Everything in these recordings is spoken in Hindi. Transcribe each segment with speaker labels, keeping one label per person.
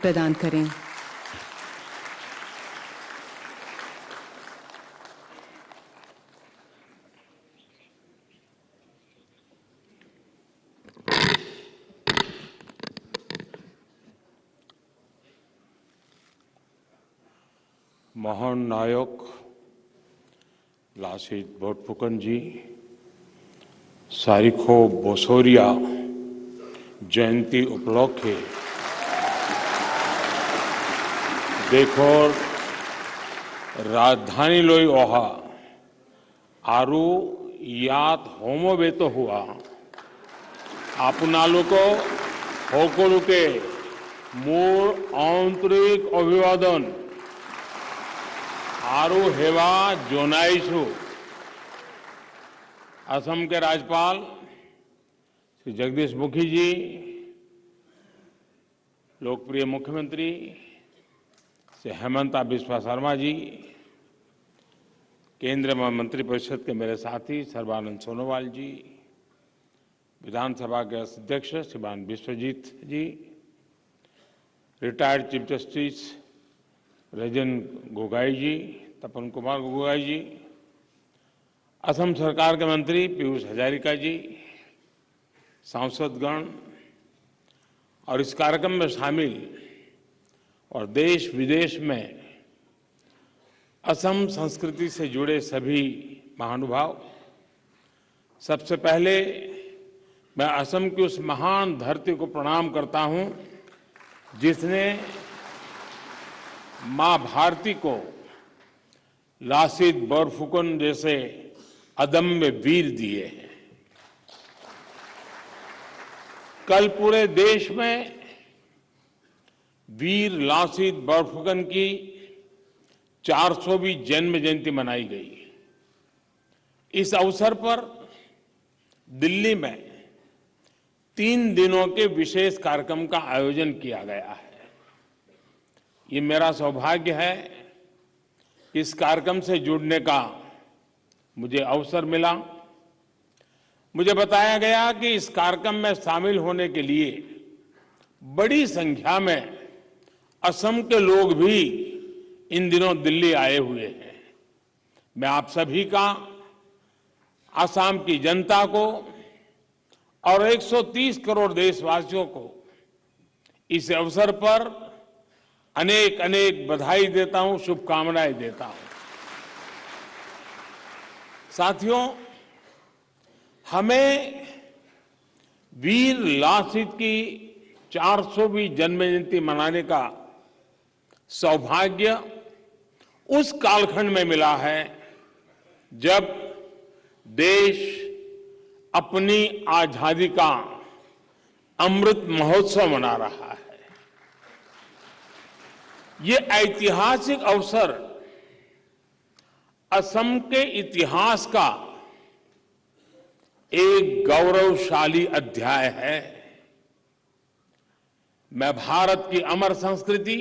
Speaker 1: प्रदान करें।
Speaker 2: महान नायक लासित बोरफुकन जी सारिखो बोसोरिया जयंती उपलक्षे देखो राजधानी लोई ओहा आरु यात होमो बेतो हुआ आपनालोको होकोलुके मूल आंतरिक अभिवादन आरु हेवा जोनाइशु असम के राज्यपाल श्री जगदीश मुखी जी, लोकप्रिय मुख्यमंत्री श्री हेमंता बिस्वा शर्मा जी, केंद्रीय मंत्रिपरिषद के मेरे साथी सर्बानंद सोनोवाल जी, विधानसभा के अध्यक्ष श्रीमान Vishwajit ji, retired chief justice Ranjan Gogoi ji, Tapan Kumar Gogoi ji, Assam सरकार के मंत्री पीयूष हजारिका जी, सांसदगण और इस कार्यक्रम में शामिल और देश विदेश में असम संस्कृति से जुड़े सभी महानुभाव, सबसे पहले मैं असम की उस महान धरती को प्रणाम करता हूं जिसने मां भारती को लासित बोरफुकन जैसे अदम्य वीर दिए हैं। कल पूरे देश में वीर लासित बोरफुकन की 400वीं जन्म जयंती मनाई गई। इस अवसर पर दिल्ली में 3 दिनों के विशेष कार्यक्रम का आयोजन किया गया है। ये मेरा सौभाग्य है कि इस कार्यक्रम से जुड़ने का मुझे अवसर मिला। मुझे बताया गया कि इस कार्यक्रम में शामिल होने के लिए बड़ी संख्या में असम के लोग भी इन दिनों दिल्ली आए हुए हैं। मैं आप सभी का, असम की जनता को और 130 करोड़ देशवासियों को इस अवसर पर अनेक अनेक बधाई देता हूं, शुभकामनाएं देता हूं। साथियों, हमें वीर लासित की 400वीं जन्म जयंती मनाने का सौभाग्य उस कालखंड में मिला है जब देश अपनी आजादी का अमृत महोत्सव मना रहा है। ये ऐतिहासिक अवसर असम के इतिहास का एक गौरवशाली अध्याय है। मैं भारत की अमर संस्कृति,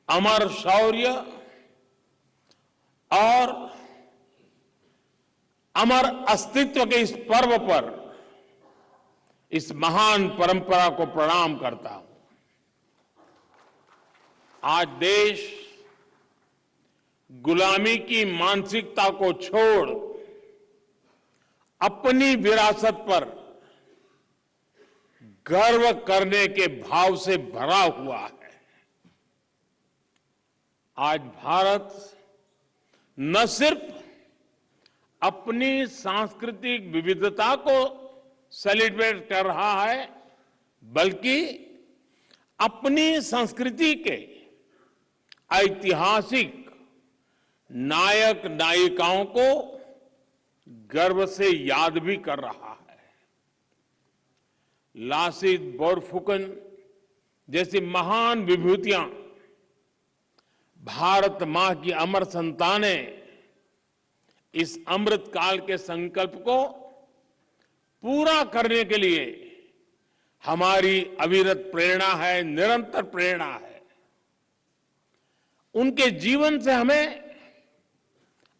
Speaker 2: अमर शौर्य और अमर अस्तित्व के इस पर्व पर इस महान परंपरा को प्रणाम करता हूं। आज देश गुलामी की मानसिकता को छोड़ अपनी विरासत पर गर्व करने के भाव से भरा हुआ है। आज भारत न सिर्फ अपनी सांस्कृतिक विविधता को सेलिब्रेट कर रहा है, बल्कि अपनी संस्कृति के ऐतिहासिक नायक नायिकाओं को गर्व से याद भी कर रहा है। लासित बोरफुकन जैसी महान विभूतियां भारत मां की अमर संतानें इस अमृत काल के संकल्प को पूरा करने के लिए हमारी अविरत प्रेरणा है, निरंतर प्रेरणा है। उनके जीवन से हमें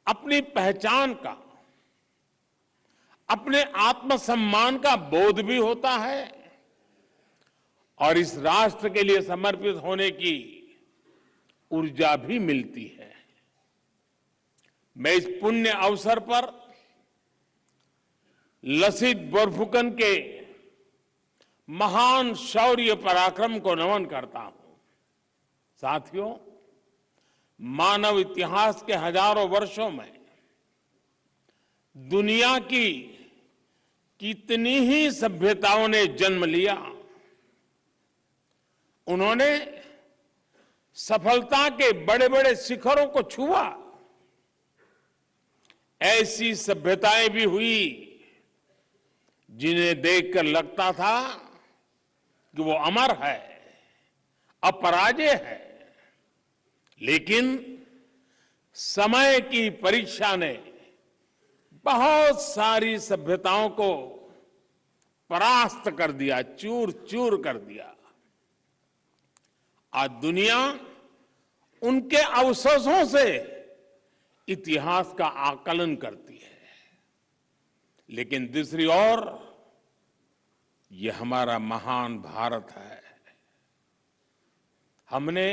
Speaker 2: अपनी पहचान का, अपने आत्मसम्मान का बोध भी होता है और इस राष्ट्र के लिए समर्पित होने की ऊर्जा भी मिलती है। मैं इस पुण्य अवसर पर लसीत बोरफुकन के महान शौर्य पराक्रम को नमन करता हूं। साथियों, मानव इतिहास के हजारों वर्षों में दुनिया की कितनी ही सभ्यताओं ने जन्म लिया, उन्होंने सफलता के बड़े बड़े शिखरों को छुआ। ऐसी सभ्यताएं भी हुई जिन्हें देखकर लगता था कि वो अमर है, अपराजेय है, लेकिन समय की परीक्षा ने बहुत सारी सभ्यताओं को परास्त कर दिया, चूर चूर कर दिया। आज दुनिया उनके अवशेषों से इतिहास का आकलन करती है, लेकिन दूसरी ओर ये हमारा महान भारत है। हमने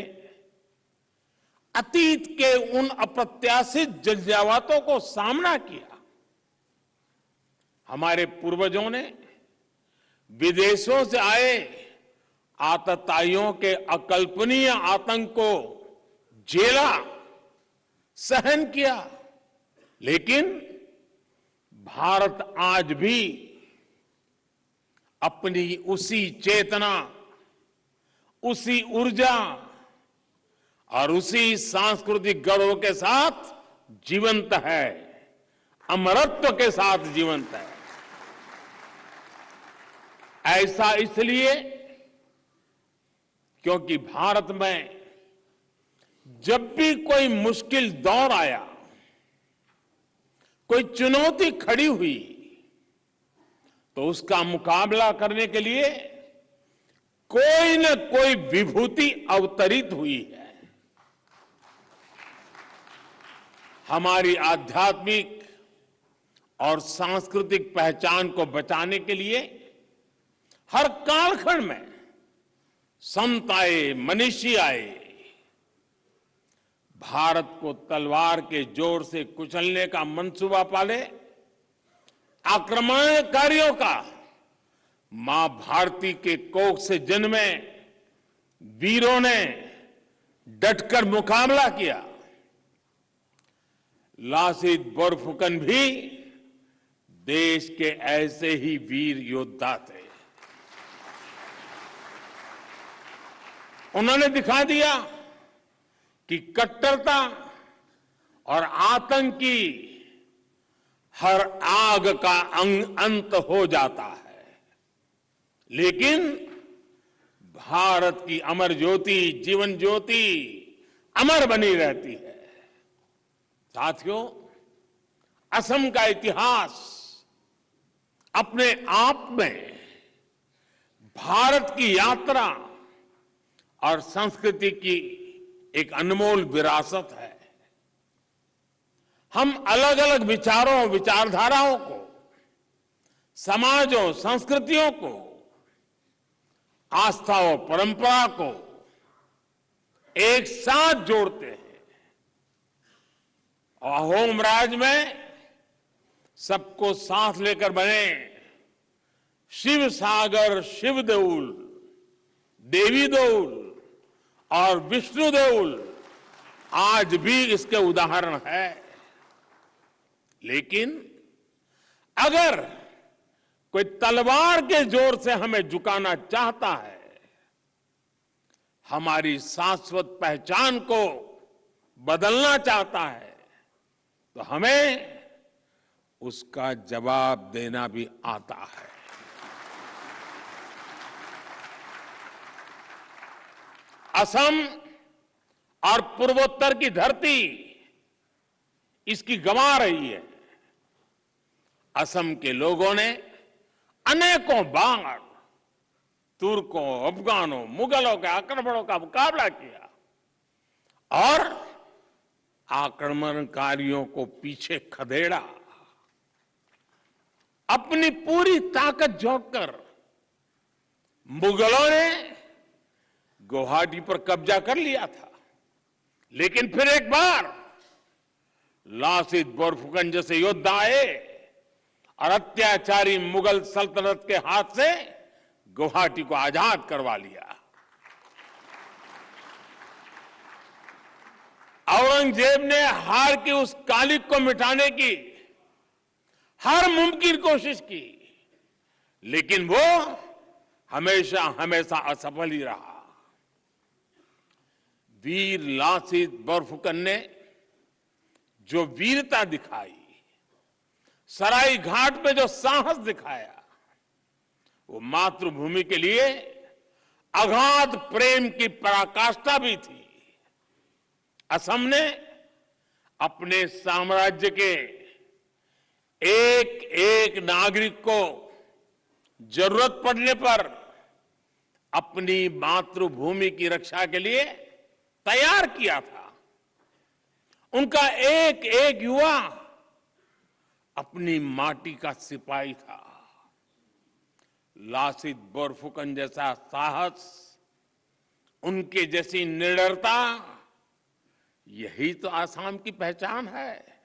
Speaker 2: अतीत के उन अप्रत्याशित जज्बातों को सामना किया। हमारे पूर्वजों ने विदेशों से आए आतताइयों के अकल्पनीय आतंक को झेला, सहन किया, लेकिन भारत आज भी अपनी उसी चेतना, उसी ऊर्जा और उसी सांस्कृतिक गौरव के साथ जीवंत है, अमरत्व के साथ जीवंत है। ऐसा इसलिए क्योंकि भारत में जब भी कोई मुश्किल दौर आया, कोई चुनौती खड़ी हुई, तो उसका मुकाबला करने के लिए कोई न कोई विभूति अवतरित हुई है। हमारी आध्यात्मिक और सांस्कृतिक पहचान को बचाने के लिए हर कालखंड में संत आए, मनीषी आए। भारत को तलवार के जोर से कुचलने का मंसूबा पाले आक्रमणकारियों का मां भारती के कोख से जन्मे वीरों ने डटकर मुकाबला किया। लसीत बोरफुकन भी देश के ऐसे ही वीर योद्धा थे। उन्होंने दिखा दिया कि कट्टरता और आतंक की हर आग का अंत हो जाता है, लेकिन भारत की अमर ज्योति, जीवन ज्योति अमर बनी रहती है। साथियों, असम का इतिहास अपने आप में भारत की यात्रा और संस्कृति की एक अनमोल विरासत है। हम अलग अलग विचारों, विचारधाराओं को, समाजों, संस्कृतियों को, आस्था और परंपरा को एक साथ जोड़ते हैं। और अहोम राज में सबको साथ लेकर बने शिव सागर, शिव देउल, देवी देउल और विष्णु देउल आज भी इसके उदाहरण है। लेकिन अगर कोई तलवार के जोर से हमें झुकाना चाहता है, हमारी शाश्वत पहचान को बदलना चाहता है, तो हमें उसका जवाब देना भी आता है। असम और पूर्वोत्तर की धरती इसकी गंवा रही है। असम के लोगों ने अनेकों बार तुर्कों, अफगानों, मुगलों के आक्रमणों का मुकाबला किया और आक्रमणकारियों को पीछे खदेड़ा। अपनी पूरी ताकत झोंक कर मुगलों ने गुवाहाटी पर कब्जा कर लिया था, लेकिन फिर एक बार लासित बोरफुकन जैसे योद्धा आए और अत्याचारी मुगल सल्तनत के हाथ से गुवाहाटी को आजाद करवा लिया। औरंगजेब ने हार की उस कालिक को मिटाने की हर मुमकिन कोशिश की, लेकिन वो हमेशा हमेशा असफल ही रहा। वीर लासित बोरफुकन ने जो वीरता दिखाई, सराय घाट पे जो साहस दिखाया, वो मातृभूमि के लिए अगाध प्रेम की पराकाष्ठा भी थी। असम ने अपने साम्राज्य के एक एक नागरिक को जरूरत पड़ने पर अपनी मातृभूमि की रक्षा के लिए तैयार किया था। उनका एक एक युवा अपनी माटी का सिपाही था। लासित बोरफुकन जैसा साहस, उनके जैसी निडरता, यही तो आसाम की पहचान है।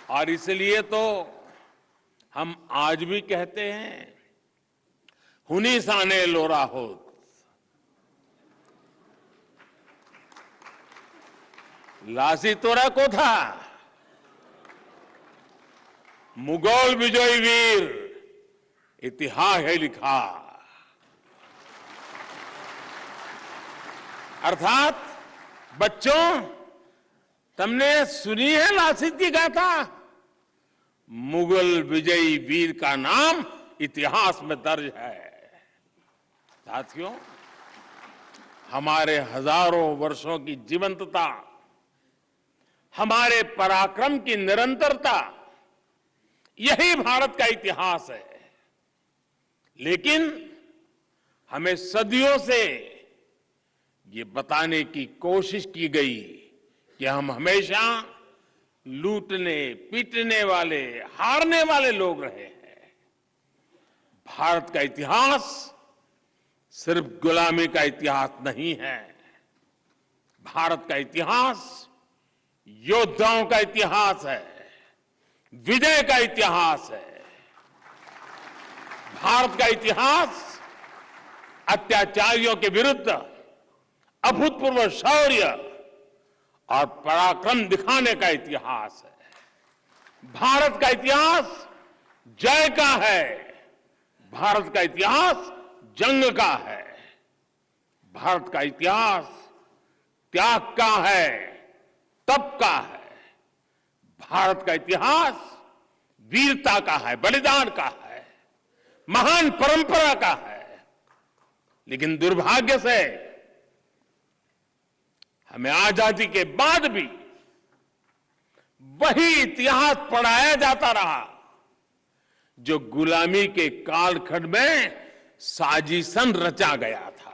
Speaker 2: और इसलिए तो हम आज भी कहते हैं, हुनी साने लोरा होत, लासी तोरा को था, मुगल विजय वीर इतिहास है लिखा। अर्थात बच्चों, तुमने सुनी है लासित की गाथा? मुगल विजयी वीर का नाम इतिहास में दर्ज है। साथियों, हमारे हजारों वर्षों की जीवंतता, हमारे पराक्रम की निरंतरता, यही भारत का इतिहास है। लेकिन हमें सदियों से ये बताने की कोशिश की गई कि हम हमेशा लूटने, पीटने वाले, हारने वाले लोग रहे हैं। भारत का इतिहास सिर्फ गुलामी का इतिहास नहीं है। भारत का इतिहास योद्धाओं का इतिहास है, विजय का इतिहास है। भारत का इतिहास अत्याचारियों के विरुद्ध अभूतपूर्व शौर्य और पराक्रम दिखाने का इतिहास है। भारत का इतिहास जय का है, भारत का इतिहास जंग का है। भारत का इतिहास त्याग का है, तप का है। भारत का इतिहास वीरता का है, बलिदान का है, महान परंपरा का है। लेकिन दुर्भाग्य से हमें आजादी के बाद भी वही इतिहास पढ़ाया जाता रहा जो गुलामी के कालखंड में साजिशन रचा गया था।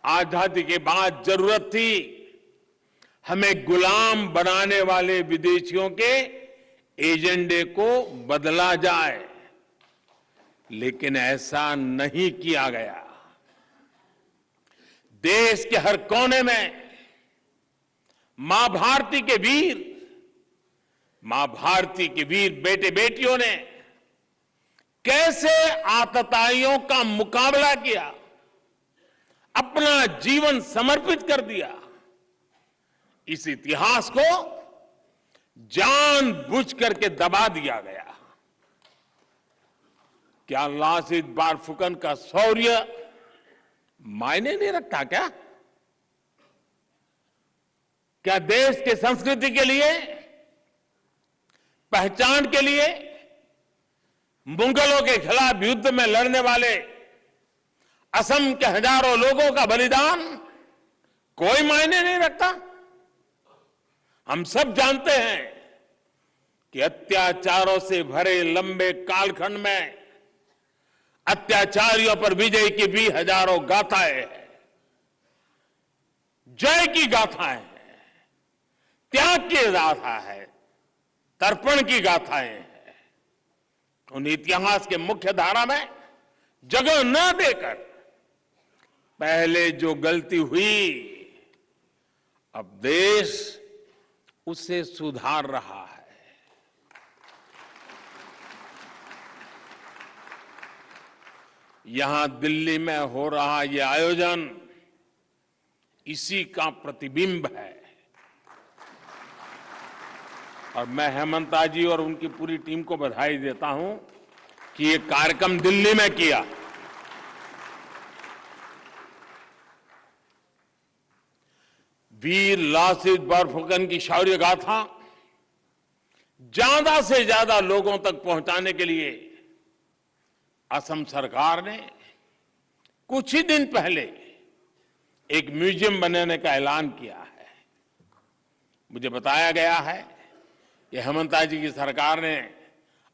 Speaker 2: आजादी के बाद जरूरत थी हमें गुलाम बनाने वाले विदेशियों के एजेंडे को बदला जाए, लेकिन ऐसा नहीं किया गया। देश के हर कोने में मां भारती के वीर, मां भारती के वीर बेटे बेटियों ने कैसे आतताइयों का मुकाबला किया, अपना जीवन समर्पित कर दिया। इस इतिहास को जानबूझ करके दबा दिया गया। क्या लासित बोरफुकन का शौर्य मायने नहीं रखता क्या? क्या देश के संस्कृति के लिए, पहचान के लिए मुगलों के खिलाफ युद्ध में लड़ने वाले असम के हजारों लोगों का बलिदान कोई मायने नहीं रखता? हम सब जानते हैं कि अत्याचारों से भरे लंबे कालखंड में अत्याचारियों पर विजय की भी हजारों गाथाएं हैं, जय की गाथाएं हैं, त्याग की गाथा है, तर्पण की गाथाएं हैं। उन इतिहास के मुख्य धारा में जगह न देकर पहले जो गलती हुई, अब देश उसे सुधार रहा है। यहां दिल्ली में हो रहा यह आयोजन इसी का प्रतिबिंब है। और मैं हेमंता जी और उनकी पूरी टीम को बधाई देता हूं कि ये कार्यक्रम दिल्ली में किया। वीर लासित बोरफुकन की शौर्य गाथा ज्यादा से ज्यादा लोगों तक पहुंचाने के लिए असम सरकार ने कुछ ही दिन पहले एक म्यूजियम बनाने का ऐलान किया है। मुझे बताया गया है कि हेमंता जी की सरकार ने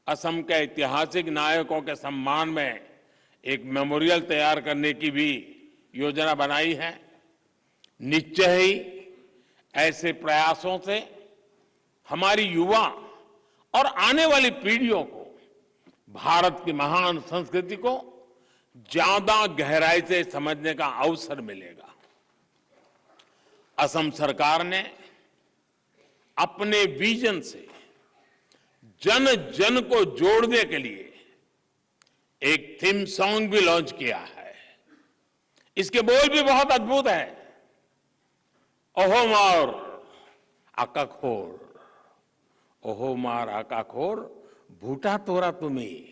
Speaker 2: असम के ऐतिहासिक नायकों के सम्मान में एक मेमोरियल तैयार करने की भी योजना बनाई है। निश्चय ही ऐसे प्रयासों से हमारी युवा और आने वाली पीढ़ियों को भारत की महान संस्कृति को ज्यादा गहराई से समझने का अवसर मिलेगा। असम सरकार ने अपने विजन से जन जन को जोड़ने के लिए एक थीम सॉन्ग भी लॉन्च किया है। इसके बोल भी बहुत अद्भुत है। ओहो मार आकाखोर, ओहो मार आकाखोर, भूटा तोरा तुम्हें।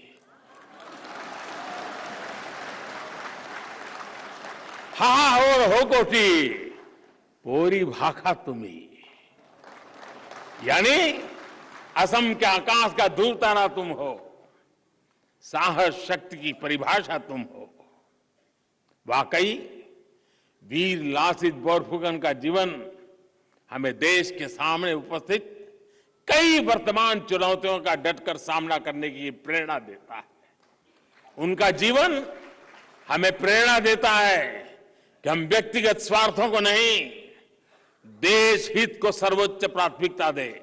Speaker 2: हा और हो कोटी पोरी भाखा तुम्हें। यानी असम के आकाश का दूर तारा तुम हो, साहस शक्ति की परिभाषा तुम हो। वाकई वीर लासित बोरफुकन का जीवन हमें देश के सामने उपस्थित कई वर्तमान चुनौतियों का डटकर सामना करने की प्रेरणा देता है। उनका जीवन हमें प्रेरणा देता है कि हम व्यक्तिगत स्वार्थों को नहीं, देश हित को सर्वोच्च प्राथमिकता दें।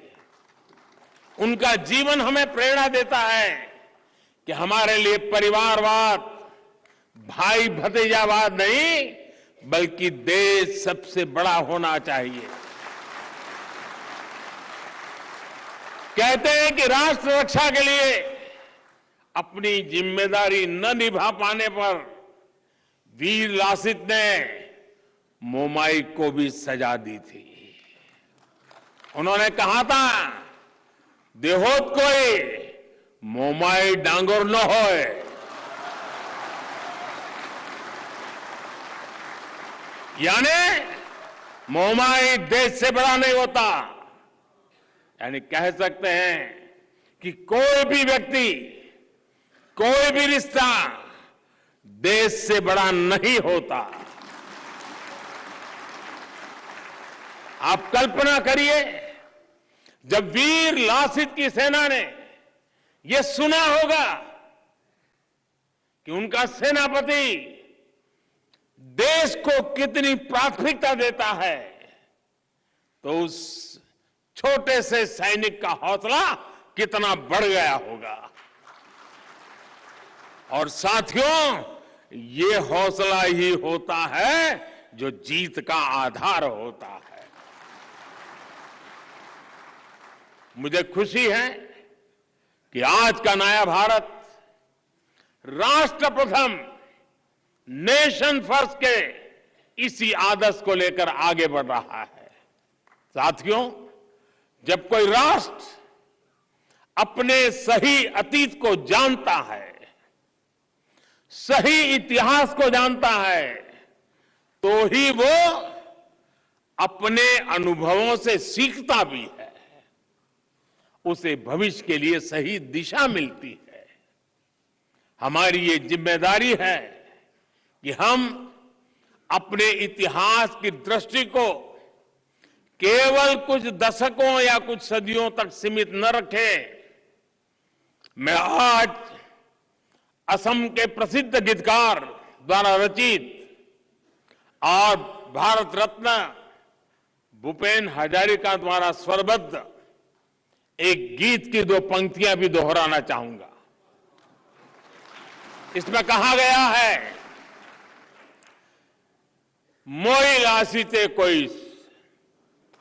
Speaker 2: उनका जीवन हमें प्रेरणा देता है कि हमारे लिए परिवारवाद, भाई भतीजावाद नहीं, बल्कि देश सबसे बड़ा होना चाहिए। कहते हैं कि राष्ट्र रक्षा के लिए अपनी जिम्मेदारी न निभा पाने पर वीर लासित ने मोमाई को भी सजा दी थी। उन्होंने कहा था, देहोत कोई मोमाई डांगोर न होए। यानी मोमाई देश से बड़ा नहीं होता। यानी कह सकते हैं कि कोई भी व्यक्ति, कोई भी रिश्ता देश से बड़ा नहीं होता। आप कल्पना करिए, जब वीर लासित की सेना ने यह सुना होगा कि उनका सेनापति देश को कितनी प्राथमिकता देता है, तो उस छोटे से सैनिक का हौसला कितना बढ़ गया होगा। और साथियों, ये हौसला ही होता है जो जीत का आधार होता है। मुझे खुशी है कि आज का नया भारत राष्ट्र प्रथम, नेशन फर्स्ट के इसी आदर्श को लेकर आगे बढ़ रहा है। साथियों, जब कोई राष्ट्र अपने सही अतीत को जानता है, सही इतिहास को जानता है, तो ही वो अपने अनुभवों से सीखता भी है। उसे भविष्य के लिए सही दिशा मिलती है। हमारी ये जिम्मेदारी है कि हम अपने इतिहास की दृष्टि को केवल कुछ दशकों या कुछ सदियों तक सीमित न रखें। मैं आज असम के प्रसिद्ध गीतकार द्वारा रचित और भारत रत्न भूपेन हजारिका द्वारा स्वरबद्ध एक गीत की दो पंक्तियां भी दोहराना चाहूंगा। इसमें कहा गया है, मोइल आसीते कोइस,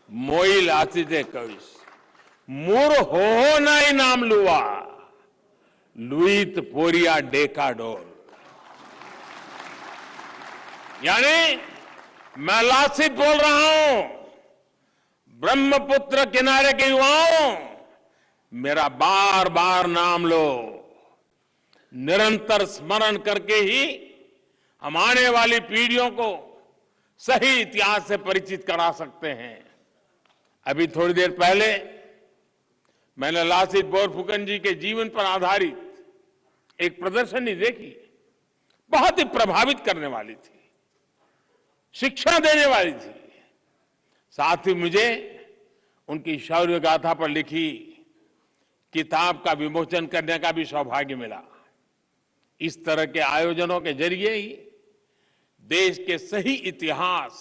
Speaker 2: मोइल आसीते कोइस, मुर हो नाई नाम लुआ, लुईत पोरिया डेकाडोल। यानी मैं लासित बोल रहा हूं, ब्रह्मपुत्र किनारे के युवाओं, मेरा बार बार नाम लो। निरंतर स्मरण करके ही हम आने वाली पीढ़ियों को सही इतिहास से परिचित करा सकते हैं। अभी थोड़ी देर पहले मैंने लासित बोरफुकन जी के जीवन पर आधारित एक प्रदर्शनी देखी, बहुत ही प्रभावित करने वाली थी, शिक्षा देने वाली थी। साथ ही मुझे उनकी शौर्य गाथा पर लिखी किताब का विमोचन करने का भी सौभाग्य मिला। इस तरह के आयोजनों के जरिए ही देश के सही इतिहास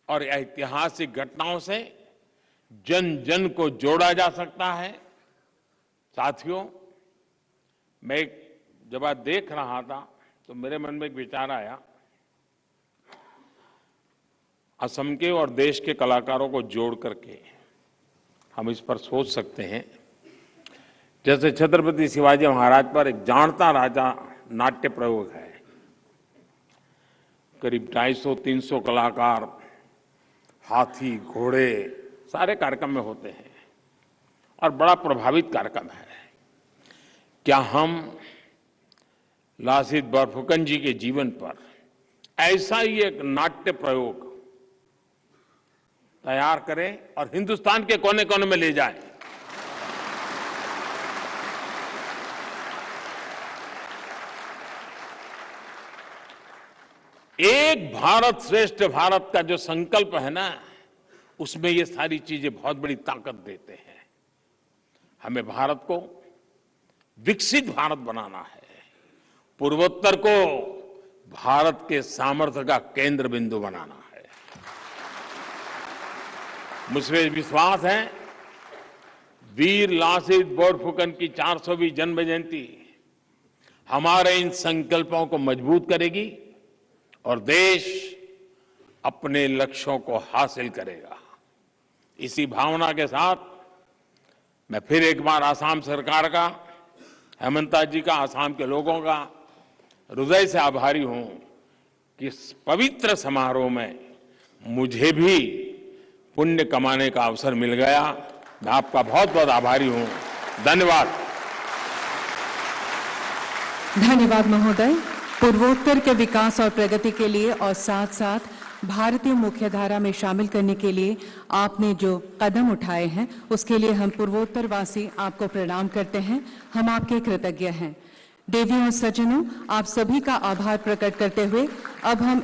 Speaker 2: और ऐतिहासिक घटनाओं से जन जन को जोड़ा जा सकता है। साथियों, मैं जब आज देख रहा था तो मेरे मन में एक विचार आया, असम के और देश के कलाकारों को जोड़ करके हम इस पर सोच सकते हैं। जैसे छत्रपति शिवाजी महाराज पर एक जानता राजा नाट्य प्रयोग है, करीब 250-300 कलाकार, हाथी, घोड़े, सारे कार्यक्रम में होते हैं और बड़ा प्रभावित कार्यक्रम है। क्या हम लासित बोरफुकन जी के जीवन पर ऐसा ही एक नाट्य प्रयोग तैयार करें और हिंदुस्तान के कोने कोने में ले जाएं? एक भारत श्रेष्ठ भारत का जो संकल्प है ना, उसमें ये सारी चीजें बहुत बड़ी ताकत देते हैं। हमें भारत को विकसित भारत बनाना है, पूर्वोत्तर को भारत के सामर्थ्य का केंद्र बिंदु बनाना है। मुझे विश्वास है, वीर लासित बोरफुकन की 400वीं जन्म जयंती हमारे इन संकल्पों को मजबूत करेगी और देश अपने लक्ष्यों को हासिल करेगा। इसी भावना के साथ मैं फिर एक बार आसाम सरकार का, हेमंता जी का, आसाम के लोगों का हृदय से आभारी हूं कि इस पवित्र समारोह में मुझे भी पुण्य कमाने का अवसर मिल गया। मैं आपका बहुत बहुत आभारी हूं। धन्यवाद।
Speaker 1: धन्यवाद महोदय। पूर्वोत्तर के विकास और प्रगति के लिए और साथ साथ भारतीय मुख्यधारा में शामिल करने के लिए आपने जो कदम उठाए हैं, उसके लिए हम पूर्वोत्तर वासी आपको प्रणाम करते हैं। हम आपके कृतज्ञ हैं। देवियों और सज्जनों, आप सभी का आभार प्रकट करते हुए अब हम